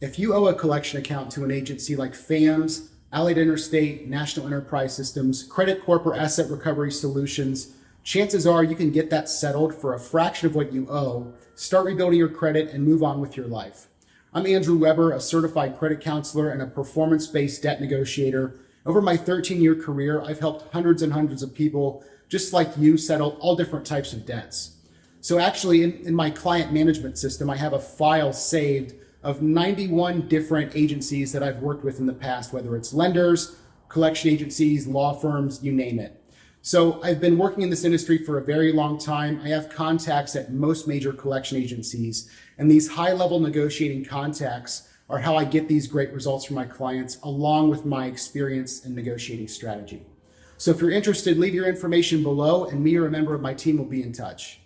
If you owe a collection account to an agency like FAMS, Allied Interstate, National Enterprise Systems, Credit Corp, or Asset Recovery Solutions, chances are you can get that settled for a fraction of what you owe, start rebuilding your credit, and move on with your life. I'm Andrew Weber, a certified credit counselor and a performance-based debt negotiator. Over my 13-year career, I've helped hundreds and hundreds of people just like you settle all different types of debts. So actually, in my client management system, I have a file saved of 91 different agencies that I've worked with in the past, whether it's lenders, collection agencies, law firms, you name it. So I've been working in this industry for a very long time. I have contacts at most major collection agencies, and these high-level negotiating contacts are how I get these great results for my clients, along with my experience in negotiating strategy. So if you're interested, leave your information below, and me or a member of my team will be in touch.